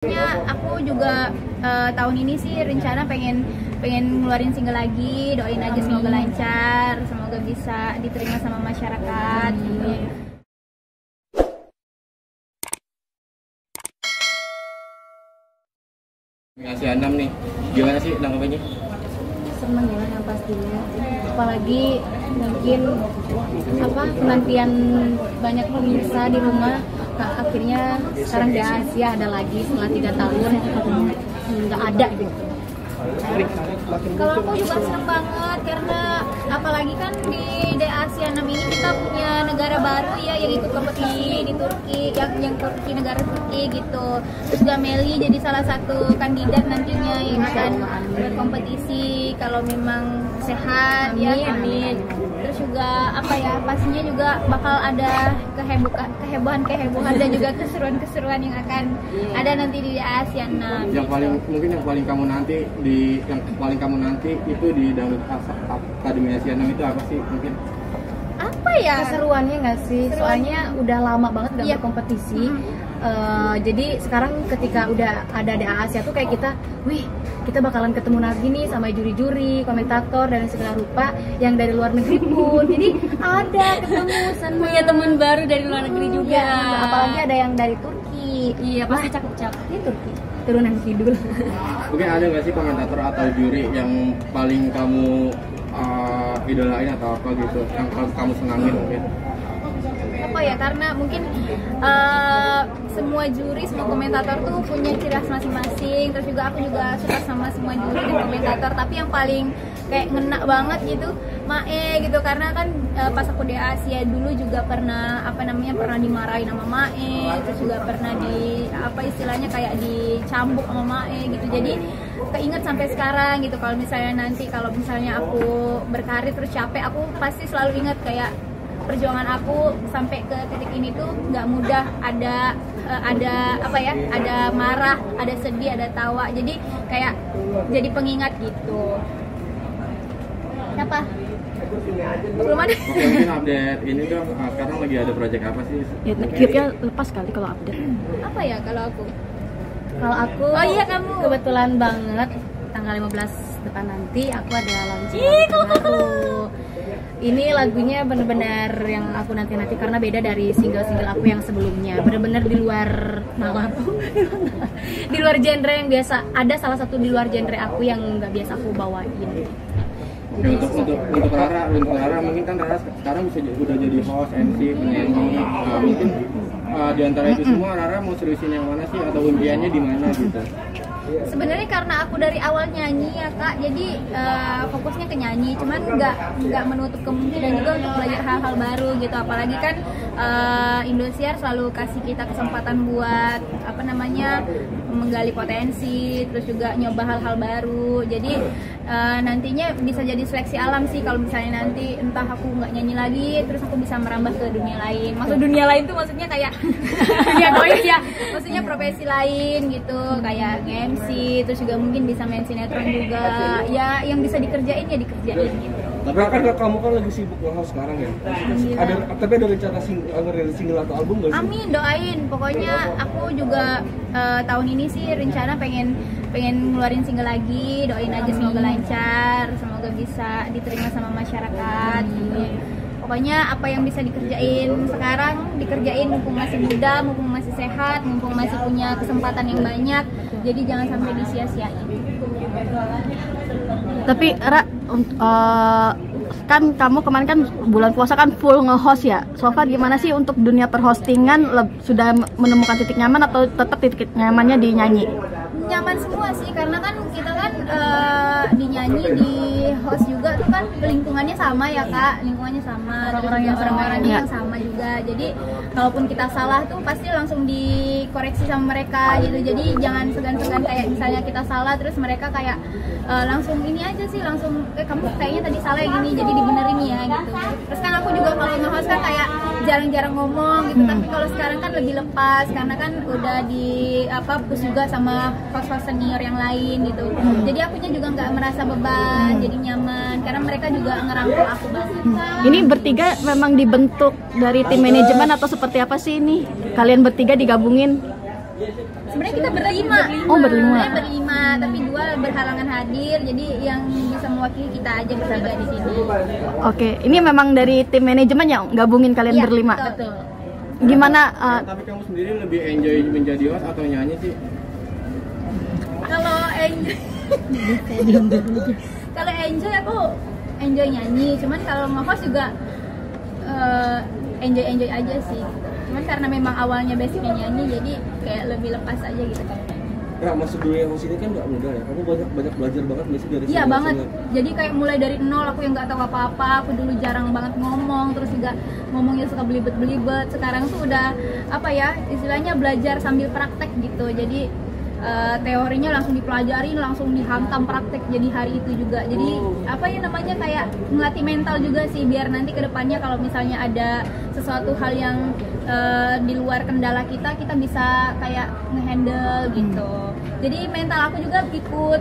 Aku juga tahun ini sih rencana pengen ngeluarin single lagi. Doain aja semoga lancar, semoga bisa diterima sama masyarakat. Ngasih 6 nih, gimana sih tanggapannya? Seneng ya yang pastinya, apalagi mungkin penantian banyak pemirsa di rumah. Akhirnya sekarang di Asia ada lagi setelah 3 tahun nggak ada gitu. Kalau aku juga seneng banget karena apalagi kan di Asia 6 ini kita punya negara baru ya yang ikut kompetisi di Turki, yang Turki, negara Turki gitu. Terus juga Meli jadi salah satu kandidat nantinya yang akan berkompetisi kalau memang sehat. Amin. Terus juga pastinya juga bakal ada kehebohan dan juga keseruan yang akan ada nanti di Asia 6. Yang paling kamu nanti itu di Dangdut Akademi Asia 6 itu apa sih mungkin? Apa ya? Keseruannya nggak sih? Soalnya udah lama banget gak berkompetisi. Jadi sekarang ketika udah ada di Asia tuh kayak kita bakalan ketemu lagi nih sama juri-juri, komentator dan segala rupa yang dari luar negeri pun. Jadi ada ketemu punya teman baru dari luar negeri juga. Ya, apalagi ada yang dari Turki. Iya, pasti cakep-cakep. Ini Turki, turunan kidul. Mungkin ada nggak sih komentator atau juri yang paling kamu idolain atau apa gitu, yang kamu senangin mungkin? Karena mungkin semua juri, semua komentator tuh punya ciri khas masing-masing. Terus juga aku juga suka sama semua juri dan komentator. Tapi yang paling kayak ngena banget gitu Mae gitu, karena kan pas aku di Asia dulu juga pernah pernah dimarahin sama Mae. Terus juga pernah istilahnya kayak dicambuk sama Mae gitu. Jadi keinget sampai sekarang gitu. Kalau misalnya aku berkarir terus capek, aku pasti selalu ingat kayak perjuangan aku sampai ke titik ini tuh nggak mudah. Ada marah, ada sedih, ada tawa. Jadi kayak jadi pengingat gitu. Siapa? Belum ada. Mungkin update ini dong, sekarang lagi ada project apa sih? Ya, clipnya lepas kali kalau update. Apa ya kalau aku? Oh iya, kamu. Kebetulan banget tanggal 15 depan nanti aku ada launching baru. Ini lagunya bener-bener yang aku nanti karena beda dari single-single aku yang sebelumnya. Bener-bener di luar nalar, di luar genre yang biasa. Ada salah satu di luar genre aku yang nggak biasa aku bawain. Untuk Rara mungkin kan Rara sekarang udah jadi host, MC, penyanyi. Mungkin di antara itu semua Rara mau seriusin yang mana sih, atau impiannya di mana gitu? Sebenarnya karena aku dari awal nyanyi ya Kak, jadi fokusnya ke nyanyi, cuman nggak menutup kemungkinan juga untuk belajar hal-hal baru gitu. Apalagi kan Indosiar selalu kasih kita kesempatan buat menggali potensi, terus juga nyoba hal-hal baru. Jadi nantinya bisa jadi seleksi alam sih kalau misalnya nanti entah aku nggak nyanyi lagi, terus aku bisa merambah ke dunia lain. Dunia lain tuh maksudnya kayak dunia goib ya, maksudnya profesi lain gitu, kayak MC, terus juga mungkin bisa main sinetron juga. Ya yang bisa dikerjain ya dikerjain gitu. Tapi kan kamu kan lagi sibuk nge-host sekarang ya. Tapi ada rencana ngerilis single atau album nggak sih? Amin, doain. Pokoknya aku juga tahun ini sih rencana pengen ngeluarin single lagi. Doain aja semoga lancar, semoga bisa diterima sama masyarakat. Pokoknya apa yang bisa dikerjain sekarang dikerjain, mumpung masih muda, mumpung masih sehat, mumpung masih punya kesempatan yang banyak. Jadi jangan sampai disia-siain. Tapi kan kamu kemarin kan bulan puasa kan full nge-host ya. So far gimana sih untuk dunia perhostingan? Sudah menemukan titik nyaman atau tetap titik nyamannya di nyanyi? Nyaman semua sih, karena kan kita kan di nyanyi, di host juga tuh kan lingkungannya sama ya Kak, lingkungannya sama, orang-orangnya yang sama juga. Jadi kalaupun kita salah tuh pasti langsung dikoreksi sama mereka gitu. Jadi jangan segan-segan kayak misalnya kita salah terus mereka kayak langsung ini aja sih, langsung kamu kayaknya tadi salah yang gini, jadi dibenerin ya gitu. Terus kan aku juga kalau nge-host kan kayak jarang-jarang ngomong gitu, tapi kalau sekarang kan lebih lepas karena kan udah push juga sama host-host senior yang lain gitu. Jadi akunya juga nggak merasa beban, jadi nyaman karena mereka juga ngerangkul aku banget. Ini bertiga memang dibentuk dari tim manajemen atau seperti apa sih ini? Kalian bertiga digabungin? Sebenarnya kita berlima. Oh, berlima. Sebenarnya berlima, tapi 2 berhalangan hadir. Jadi yang bisa mewakili kita aja bertiga di sini. Oke, ini memang dari tim manajemen yang gabungin kalian Iya, berlima. betul. Gimana? Tapi kamu sendiri lebih enjoy menjadi host atau nyanyi sih? Kalau enjoy kalau enjoy aku enjoy nyanyi, cuman kalau nge-host juga enjoy aja sih. Cuman karena memang awalnya basicnya nyanyi, jadi kayak lebih lepas aja gitu kalau nyanyi. Ya, masuk dunia host ini kan nggak mudah ya. Kamu banyak belajar banget nggak sih dari Iya sini, banget. sini? Jadi kayak mulai dari nol, aku yang nggak tahu apa-apa. Aku dulu jarang banget ngomong, terus juga ngomongnya suka belibet. Sekarang tuh udah apa ya, istilahnya belajar sambil praktek gitu. Jadi teorinya langsung dipelajarin, langsung dihantam praktek jadi hari itu juga. Jadi apa ya namanya, kayak melatih mental juga sih, biar nanti kedepannya kalau misalnya ada sesuatu hal yang di luar kendala kita bisa kayak ngehandle gitu. Jadi mental aku juga ikut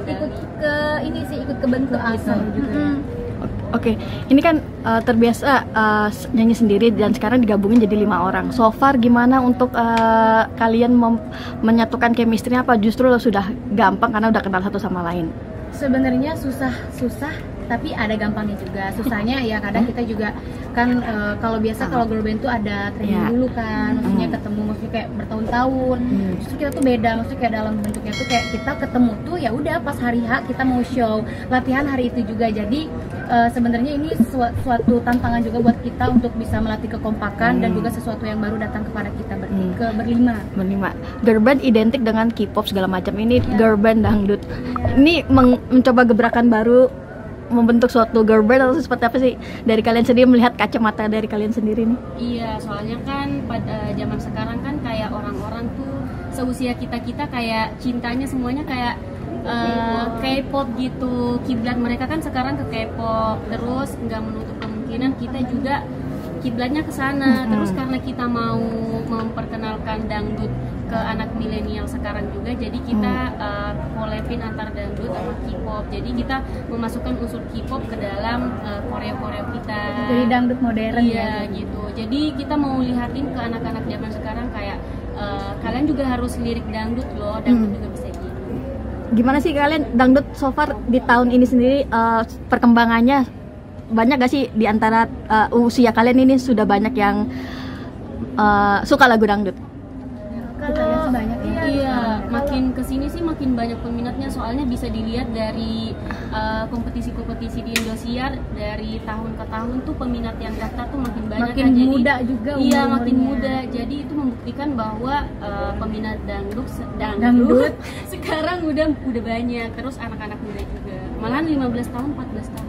ke ini sih, ikut kebentuk gitu. Oke, ini kan terbiasa nyanyi sendiri dan sekarang digabungin jadi 5 orang. So far gimana untuk kalian menyatukan chemistry-nya, apa justru sudah gampang karena udah kenal satu sama lain? Sebenarnya susah, tapi ada gampangnya juga. Susahnya ya kadang kita juga kan kalau biasa kalau girl band tuh ada training dulu kan, maksudnya ketemu, maksudnya kayak bertahun-tahun. Justru kita tuh beda, maksudnya kayak dalam bentuknya tuh kayak kita ketemu tuh ya udah pas hari H kita mau show, latihan hari itu juga. Jadi sebenarnya ini suatu tantangan juga buat kita untuk bisa melatih kekompakan dan juga sesuatu yang baru datang kepada kita berlima. Girl band identik dengan K-pop segala macam. Ini girl band dangdut. Ini mencoba gebrakan baru, membentuk suatu girl band atau seperti apa sih dari kalian sendiri, melihat kacamata dari kalian sendiri nih? Iya, soalnya kan pada zaman sekarang kan kayak orang-orang tuh seusia kita kayak cintanya semuanya kayak K-pop gitu. Kiblat mereka kan sekarang ke K-pop, terus nggak menutup kemungkinan kita juga kiblatnya ke sana. Terus karena kita mau memperkenalkan dangdut ke anak milenial sekarang juga, jadi kita collabin antar dangdut sama K-pop. Jadi kita memasukkan unsur K-pop ke dalam koreo-koreo kita. Jadi dangdut modern ya gitu. Jadi kita mau lihatin ke anak-anak zaman sekarang kayak kalian juga harus lirik dangdut loh, dangdut juga bisa gitu. Gimana sih kalian dangdut so far di tahun ini sendiri, perkembangannya banyak gak sih di antara usia kalian ini, sudah banyak yang suka lagu dangdut? Kalau banyak ya. Iya, makin kesini sih makin banyak peminatnya, soalnya bisa dilihat dari kompetisi-kompetisi di Indosiar dari tahun ke tahun tuh peminat yang daftar tuh makin banyak. Makin jadi, muda juga iya, umurnya. makin muda. Jadi itu membuktikan bahwa peminat dangdut sekarang udah banyak. Terus anak-anak muda juga. Malahan 15 tahun, 14 tahun.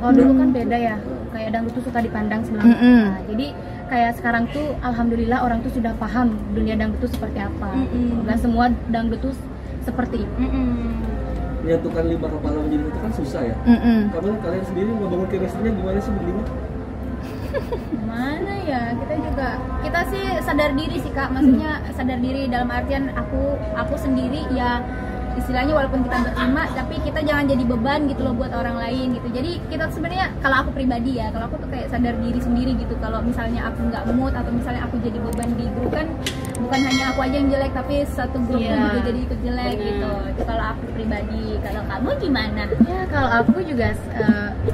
Kalau dulu kan beda ya, kayak dangdut tuh suka dipandang sebelah mata. Jadi kayak sekarang tuh alhamdulillah orang tuh sudah paham dunia dangdut tuh seperti apa. Nggak semua dangdut tuh seperti itu. Menyatukan 5 kepala menjadi satu kan susah ya. Kalian sendiri membangun chemistry-nya gimana sih berlima? Mana ya, kita sih sadar diri sih Kak, maksudnya sadar diri dalam artian aku sendiri ya, istilahnya walaupun kita berlima tapi kita jangan jadi beban gitu loh buat orang lain gitu. Jadi kita sebenarnya, kalau aku pribadi ya, kalau aku tuh kayak sadar diri sendiri gitu, kalau misalnya aku nggak mood atau misalnya aku jadi beban di grup kan bukan hanya aku aja yang jelek tapi satu grup pun juga jadi ikut jelek gitu. Itu kalau aku pribadi. Kalau kamu gimana? Ya kalau aku juga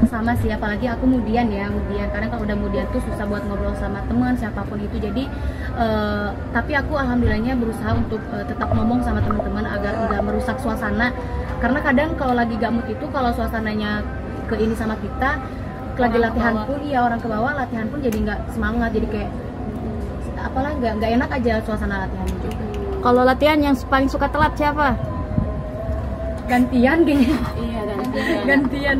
sama sih, apalagi aku mudian karena kalau udah mudian tuh susah buat ngobrol sama teman siapapun itu. Jadi tapi aku alhamdulillahnya berusaha untuk tetap ngomong sama teman-teman agar nggak merusak suasana, karena kadang kalau lagi gak mood itu, kalau suasananya ke ini sama kita lagi latihan pun orang ke bawah, latihan pun jadi nggak semangat, jadi kayak apalah nggak enak aja suasana latihan juga. Kalau latihan yang paling suka telat siapa? Gantian deh. Iya, Gantian.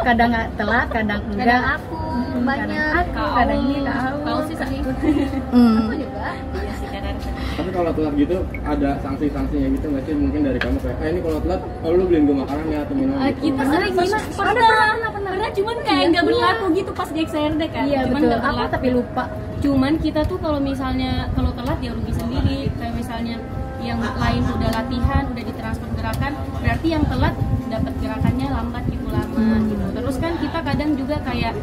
Kadang nggak telat, kadang enggak. Kadang aku banyak, kadang ini Kau sih sering. aku juga. Iya sih, kadang. Tapi kalau telat gitu ada sanksi-sanksinya gitu nggak sih? Mungkin dari kamu kayak, ini kalau telat, lu beliin gue makanan ya atau minum gitu. Kita sering pernah cuman kayak nggak berlaku gitu pas di XRD kan. Iya Cuman betul. nggak Aku berlaku. tapi lupa. Cuman kita tuh kalau misalnya kalau telat ya rugi sendiri. Kayak misalnya yang lain udah latihan, udah ditransfer gerakan, berarti yang telat dapat gerakannya lambat gitu, lama gitu. Terus kan kita kadang juga kayak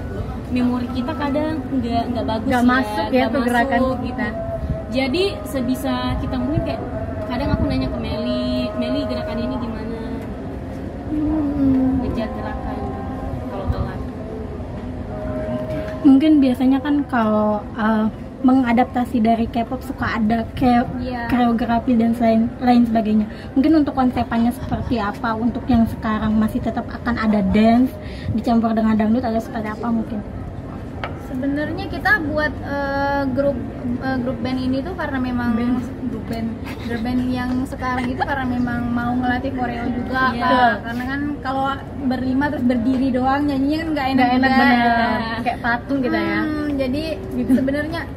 memori kita kadang nggak bagus, Nggak masuk ya tuh gerakan gitu. Jadi sebisa kita mungkin kayak kadang aku nanya ke Meli gerakan ini gimana, ngejar gerakan kalau telat. Mungkin biasanya kan kalau mengadaptasi dari K-pop suka ada koreografi dan lain sebagainya. Mungkin untuk konsepannya seperti apa, untuk yang sekarang masih tetap akan ada dance dicampur dengan dangdut atau seperti apa mungkin? Sebenarnya kita buat grup band ini tuh karena memang grup band yang sekarang itu karena memang mau ngelatih koreo juga, karena kan kalau berlima terus berdiri doang nyanyinya kan nggak enak bener. Kayak patung gitu ya. Jadi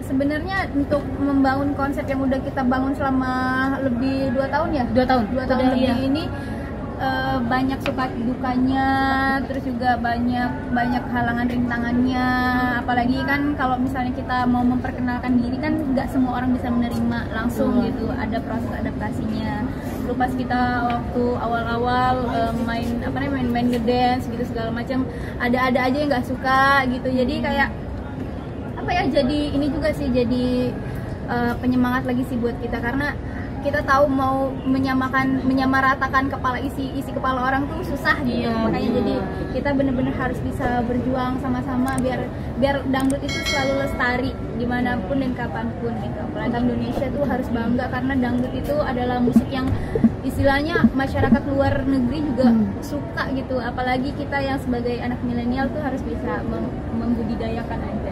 sebenarnya untuk membangun konsep yang udah kita bangun selama lebih 2 tahun ya, 2 tahun lebih ini. Banyak suka dukanya, terus juga banyak halangan rintangannya. Apalagi kan kalau misalnya kita mau memperkenalkan diri kan nggak semua orang bisa menerima langsung gitu, ada proses adaptasinya. Lalu pas kita waktu awal-awal main ngedance gitu segala macam, ada aja yang nggak suka gitu. Jadi kayak apa ya, jadi ini juga sih jadi penyemangat lagi sih buat kita, karena kita tahu mau menyamaratakan isi kepala orang tuh susah gitu. Makanya jadi kita bener-bener harus bisa berjuang sama-sama biar dangdut itu selalu lestari dimanapun dan kapanpun gitu. Apalagi Indonesia tuh harus bangga karena dangdut itu adalah musik yang istilahnya masyarakat luar negeri juga suka gitu. Apalagi kita yang sebagai anak milenial tuh harus bisa membudidayakan aja.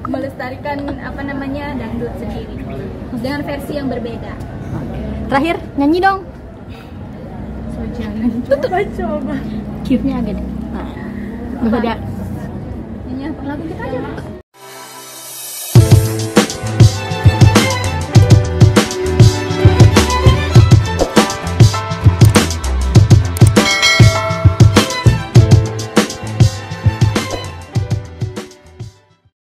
melestarikan apa namanya dangdut sendiri dengan versi yang berbeda. Terakhir nyanyi dong. Coba. Cue-nya agak deh. Nah, beda. Nyanyi lagu kita aja.